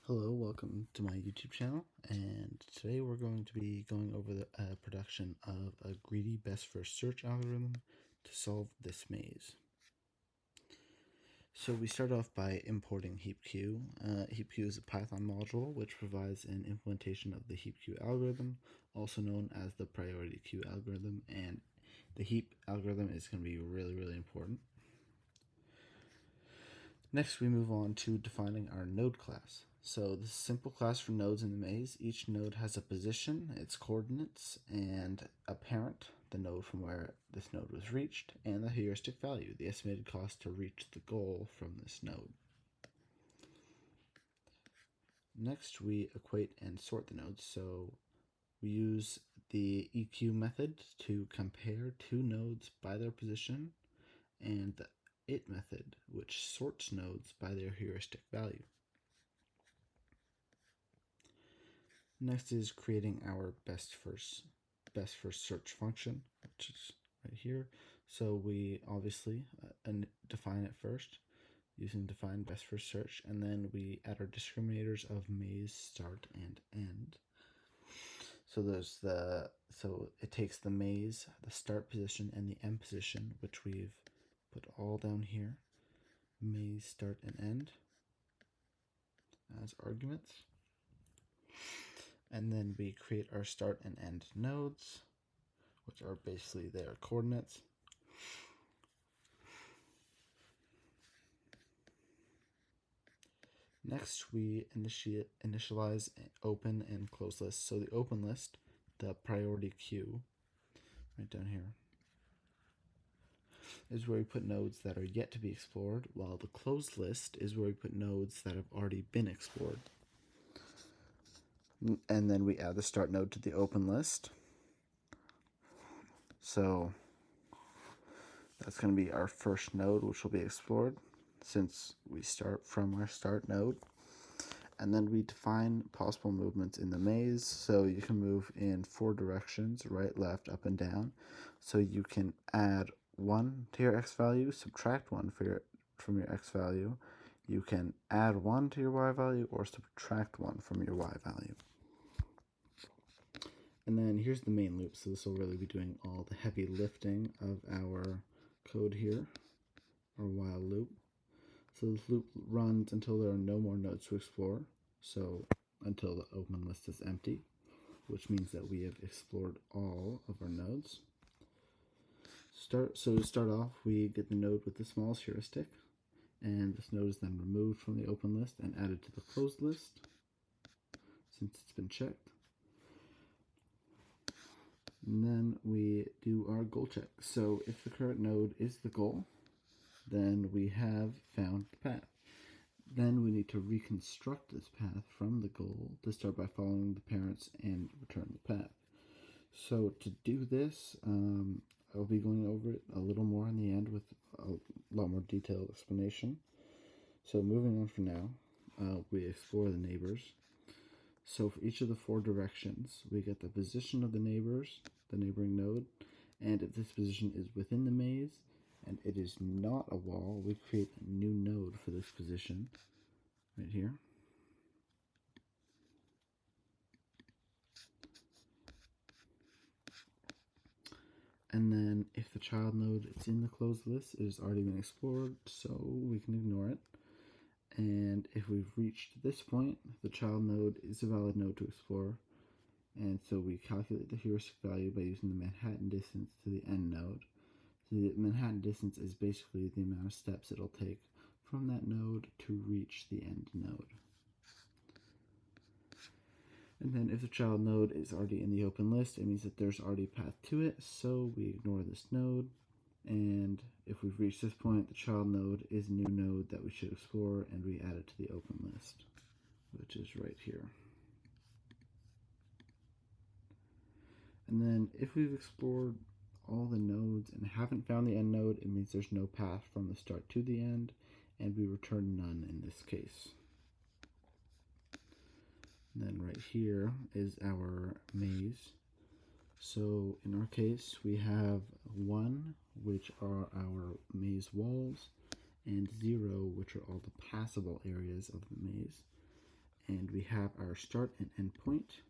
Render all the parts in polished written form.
Hello, welcome to my YouTube channel, and today we're going to be going over the production of a greedy best first search algorithm to solve this maze. So we start off by importing heapq. Heapq is a Python module which provides an implementation of the heapq algorithm, also known as the priority queue algorithm, and the heap algorithm is going to be really important. Next, we move on to defining our node class. So this is a simple class for nodes in the maze. Each node has a position, its coordinates, and a parent, the node from where this node was reached, and the heuristic value, the estimated cost to reach the goal from this node. Next, we equate and sort the nodes. So we use the EQ method to compare two nodes by their position, and the it method, which sorts nodes by their heuristic value. Next is creating our best first search function, which is right here. So we obviously define it first using define best first search, and then we add our discriminators of maze start and end. So it takes the maze, the start position, and the end position, which we've put all down here, maze start and end, as arguments. And then we create our start and end nodes, which are basically their coordinates. Next, we initialize open and close lists. So the open list, the priority queue, right down here, is where we put nodes that are yet to be explored, while the closed list is where we put nodes that have already been explored. And then we add the start node to the open list. So that's going to be our first node, which will be explored since we start from our start node. And then we define possible movements in the maze. So you can move in 4 directions, right, left, up, and down. So you can add 1 to your x value, subtract 1 from your x value. You can add 1 to your y value or subtract 1 from your y value. And then here's the main loop. So this will really be doing all the heavy lifting of our code here, our while loop. So this loop runs until there are no more nodes to explore, so until the open list is empty, which means that we have explored all of our nodes. So to start off, we get the node with the smallest heuristic, and this node is then removed from the open list and added to the closed list, since it's been checked. And then we do our goal check. So if the current node is the goal, then we have found the path. Then we need to reconstruct this path from the goal to start by following the parents and return the path. So to do this, I'll be going over it a little more in the end with a lot more detailed explanation. So moving on from now, we explore the neighbors. So for each of the 4 directions, we get the position of the neighbors, the neighboring node, and if this position is within the maze, and it is not a wall, we create a new node for this position right here. And then if the child node is in the closed list, it has already been explored, so we can ignore it. And if we've reached this point, the child node is a valid node to explore, and so we calculate the heuristic value by using the Manhattan distance to the end node. So the Manhattan distance is basically the amount of steps it'll take from that node to reach the end node. And then if the child node is already in the open list, it means that there's already a path to it, so we ignore this node. And if we've reached this point, the child node is a new node that we should explore, and we add it to the open list, which is right here. And then if we've explored all the nodes and haven't found the end node, it means there's no path from the start to the end, and we return none in this case. And then right here is our maze. So in our case, we have 1, which are our maze walls, and 0, which are all the passable areas of the maze. and we have our start and end point.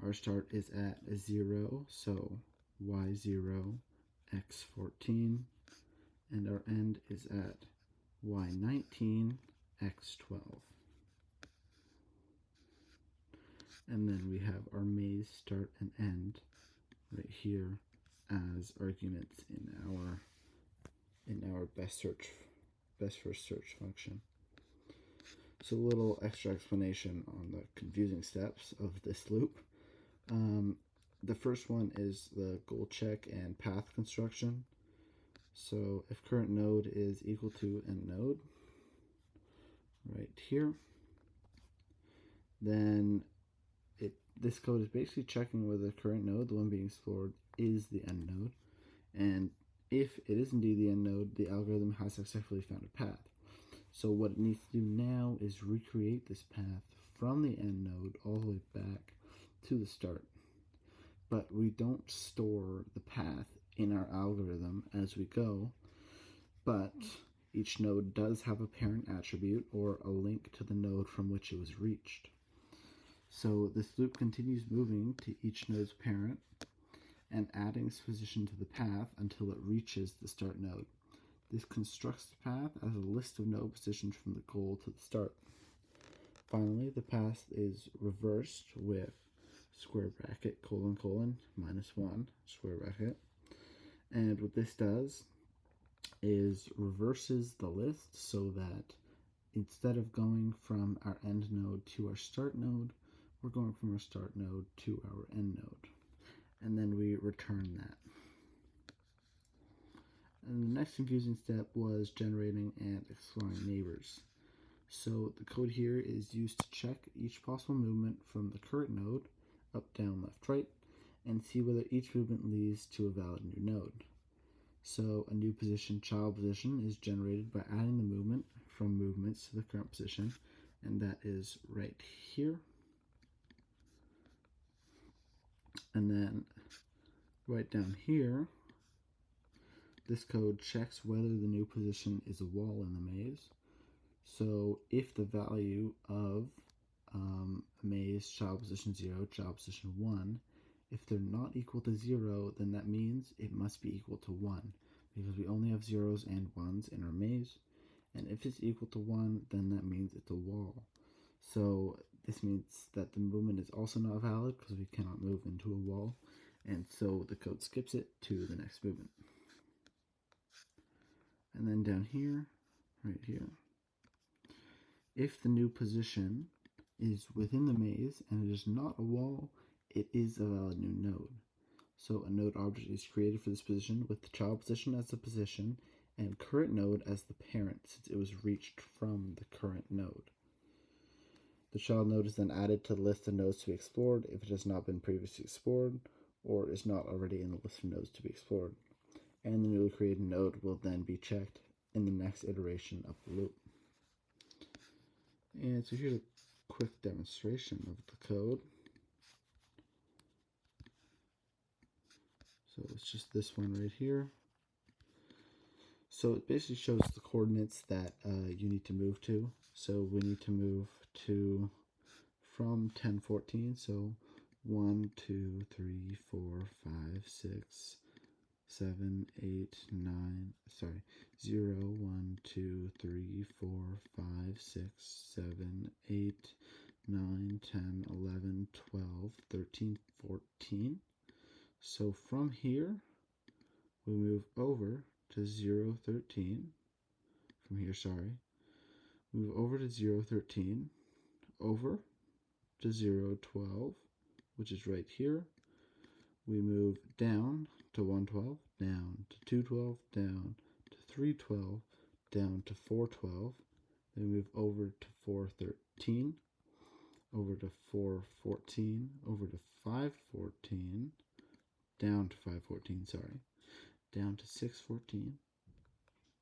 Our start is at 0, so y0, x14, and our end is at y19, x12. And then we have our maze start and end right here as arguments in our best first search function. So a little extra explanation on the confusing steps of this loop. The first one is the goal check and path construction. So if current node is equal to end node, right here, then this code is basically checking whether the current node, the one being explored, is the end node. And if it is indeed the end node, the algorithm has successfully found a path. So what it needs to do now is recreate this path from the end node all the way back to the start. But we don't store the path in our algorithm as we go, but each node does have a parent attribute or a link to the node from which it was reached. So this loop continues moving to each node's parent and adding its position to the path until it reaches the start node. This constructs the path as a list of node positions from the goal to the start. Finally, the path is reversed with square bracket, colon, colon, -1, square bracket. And what this does is reverses the list so that instead of going from our end node to our start node, we're going from our start node to our end node. And then we return that. And the next confusing step was generating and exploring neighbors. So the code here is used to check each possible movement from the current node, up, down, left, right, and see whether each movement leads to a valid new node. So a new position, child position, is generated by adding the movement from movements to the current position, and that is right here. And then right down here, this code checks whether the new position is a wall in the maze. So if the value of maze child position 0, child position 1, if they're not equal to 0, then that means it must be equal to 1, because we only have 0s and 1s in our maze. And if it's equal to 1, then that means it's a wall. So this means that the movement is also not valid because we cannot move into a wall, and so the code skips it to the next movement. And then down here, right here, if the new position is within the maze and it is not a wall, it is a valid new node. So a node object is created for this position with the child position as the position and current node as the parent, since it was reached from the current node. The child node is then added to the list of nodes to be explored if it has not been previously explored or is not already in the list of nodes to be explored. And the newly created node will then be checked in the next iteration of the loop. And so here's a quick demonstration of the code. So it's just this one right here. So it basically shows the coordinates that you need to move to. So we need to move to from 10, 14. So 1, 2, 3, 4, 5, 6, 7, 8, 9, 0, 1, 2, 3, 4, 5, 6, 7, 8, 9, 10, 11, 12, 13, 14. So from here, we move over to 0, 13. From here, move over to 0, 13, over to 0, 12, which is right here. We move down to 112, down to 212, down to 312, down to 412. Then we move over to 413, over to 414, over to 514, down to 514, down to 614,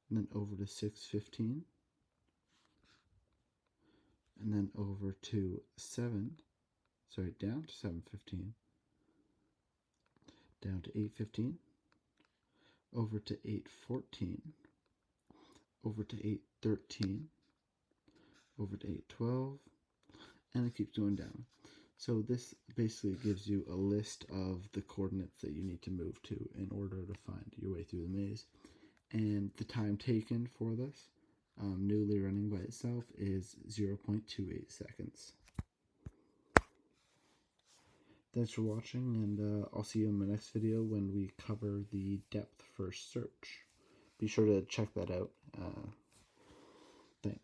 and then over to 615, and then over to down to 715, down to 815, over to 814, over to 813, over to 812, and it keeps going down. So this basically gives you a list of the coordinates that you need to move to in order to find your way through the maze. And the time taken for this, newly running by itself, is 0.28 seconds. Thanks for watching, and I'll see you in my next video when we cover the depth first search. Be sure to check that out.